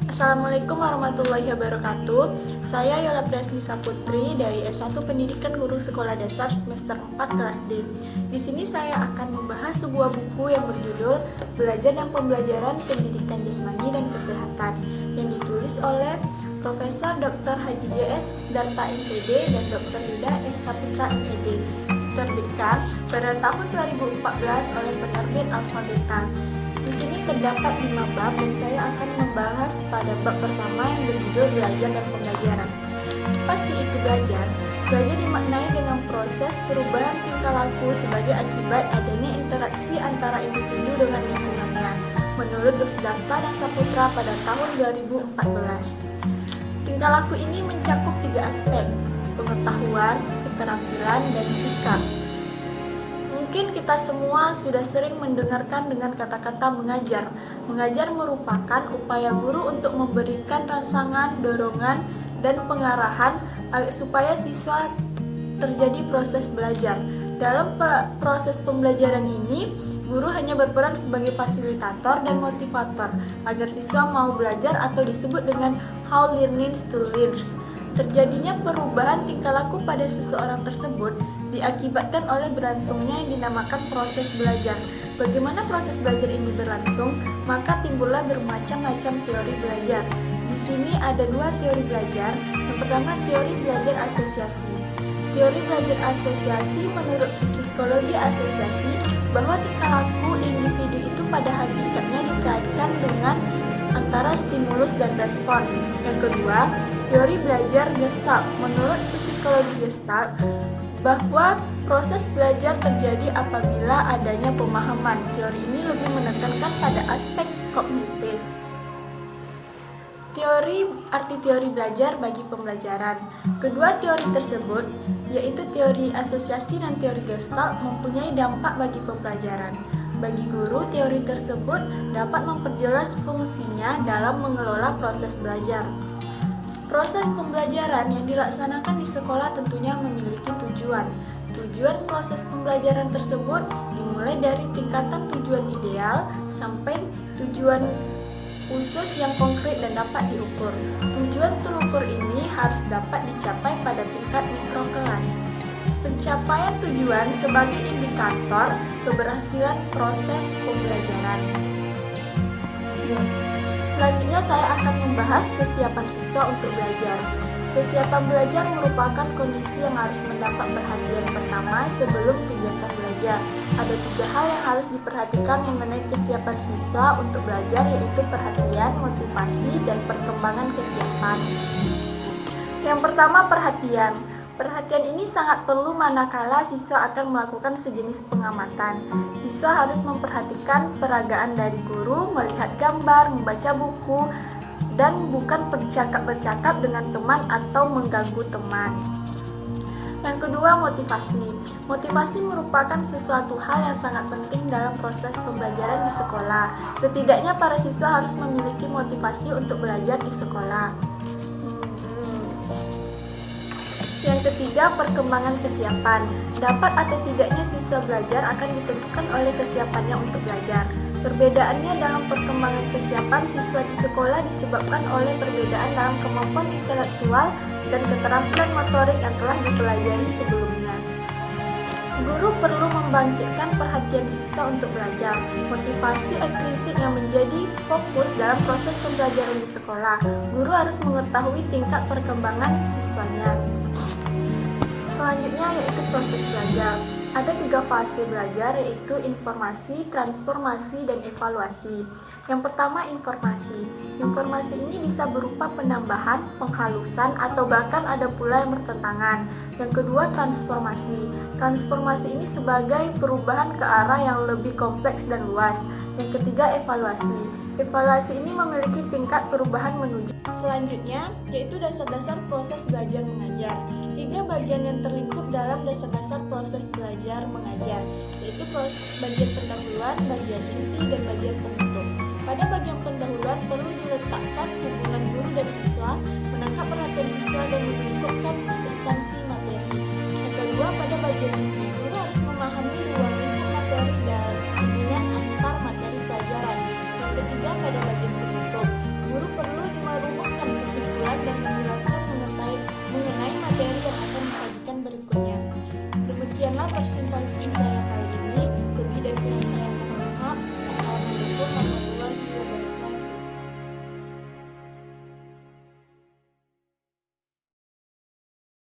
Assalamualaikum warahmatullahi wabarakatuh. Saya Yola Priasmisa Putri dari S1 Pendidikan Guru Sekolah Dasar semester 4 kelas D. Di sini saya akan membahas sebuah buku yang berjudul Belajar dan Pembelajaran Pendidikan Jasmani dan Kesehatan yang ditulis oleh Profesor Dr. Haji J.S. Susdarta MPD dan Dr. Yuda M. Saputra MPD. Diterbitkan pada tahun 2014 oleh penerbit Alfabeta. Di sini terdapat 5 bab dan saya akan membahas pada bab pertama yang berjudul Belajar dan Pembelajaran. Apa sih itu belajar? Belajar dimaknai dengan proses perubahan tingkah laku sebagai akibat adanya interaksi antara individu dengan lingkungannya, menurut Susdarta dan Saputra pada tahun 2014. Tingkah laku ini mencakup 3 aspek: pengetahuan, keterampilan, dan sikap. Mungkin kita semua sudah sering mendengarkan dengan kata-kata mengajar. Mengajar merupakan upaya guru untuk memberikan rangsangan, dorongan, dan pengarahan supaya siswa terjadi proses belajar. Dalam proses pembelajaran ini, guru hanya berperan sebagai fasilitator dan motivator agar siswa mau belajar atau disebut dengan how learning to learn. Terjadinya perubahan tingkah laku pada seseorang tersebut diakibatkan oleh berlangsungnya yang dinamakan proses belajar. Bagaimana proses belajar ini berlangsung? Maka timbullah bermacam-macam teori belajar. Di sini ada 2 teori belajar. Yang pertama, teori belajar asosiasi. Teori belajar asosiasi menurut psikologi asosiasi bahwa tingkah laku individu itu pada hakikatnya dikaitkan dengan antara stimulus dan respon. Yang kedua, teori belajar Gestalt. Menurut psikologi Gestalt, bahwa proses belajar terjadi apabila adanya pemahaman. Teori ini lebih menekankan pada aspek kognitif. Arti teori belajar bagi pembelajaran. Kedua teori tersebut, yaitu teori asosiasi dan teori Gestalt, mempunyai dampak bagi pembelajaran. Bagi guru, teori tersebut dapat memperjelas fungsinya dalam mengelola proses belajar. Proses pembelajaran yang dilaksanakan di sekolah tentunya memiliki tujuan. Tujuan proses pembelajaran tersebut dimulai dari tingkatan tujuan ideal sampai tujuan khusus yang konkret dan dapat diukur. Tujuan terukur ini harus dapat dicapai pada tingkat mikrokelas. Pencapaian tujuan sebagai indikator keberhasilan proses pembelajaran. Selanjutnya saya akan membahas kesiapan siswa untuk belajar. Kesiapan belajar merupakan kondisi yang harus mendapat perhatian pertama sebelum kegiatan belajar. Ada 3 hal yang harus diperhatikan mengenai kesiapan siswa untuk belajar, yaitu perhatian, motivasi, dan perkembangan kesiapan. Yang pertama, perhatian. Perhatian ini sangat perlu manakala siswa akan melakukan sejenis pengamatan. Siswa harus memperhatikan peragaan dari guru, melihat gambar, membaca buku, dan bukan bercakap dengan teman atau mengganggu teman. Yang kedua, motivasi. Motivasi merupakan sesuatu hal yang sangat penting dalam proses pembelajaran di sekolah. Setidaknya para siswa harus memiliki motivasi untuk belajar di sekolah. Yang ketiga, perkembangan kesiapan. Dapat atau tidaknya siswa belajar akan ditentukan oleh kesiapannya untuk belajar. Perbedaannya dalam perkembangan kesiapan siswa di sekolah disebabkan oleh perbedaan dalam kemampuan intelektual dan keterampilan motorik yang telah dipelajari sebelumnya. Guru perlu membangkitkan perhatian siswa untuk belajar. Motivasi intrinsik yang menjadi fokus dalam proses pembelajaran di sekolah. Guru harus mengetahui tingkat perkembangan siswanya. Selanjutnya yaitu proses belajar. Ada 3 fase belajar, yaitu informasi, transformasi, dan evaluasi. Yang pertama, informasi. Informasi ini bisa berupa penambahan, penghalusan, atau bahkan ada pula yang bertentangan. Yang kedua, transformasi. Transformasi ini sebagai perubahan ke arah yang lebih kompleks dan luas. Yang ketiga, evaluasi. Evaluasi ini memiliki tingkat perubahan menuju. Selanjutnya, yaitu dasar-dasar proses belajar mengajar. 3 bagian yang terlingkup dalam dasar-dasar proses belajar mengajar, yaitu bagian pendahuluan, bagian inti, dan bagian penutup. Pada bagian pendahuluan perlu diletakkan hubungan guru dan siswa, menangkap perhatian siswa, dan melingkupkan substansi materi. Yang kedua, pada bagian inti, guru harus memahami ruang lingkup materi dan hubungan antar materi pelajaran. Yang ketiga, pada bagian penutup, guru perlu presentasi saya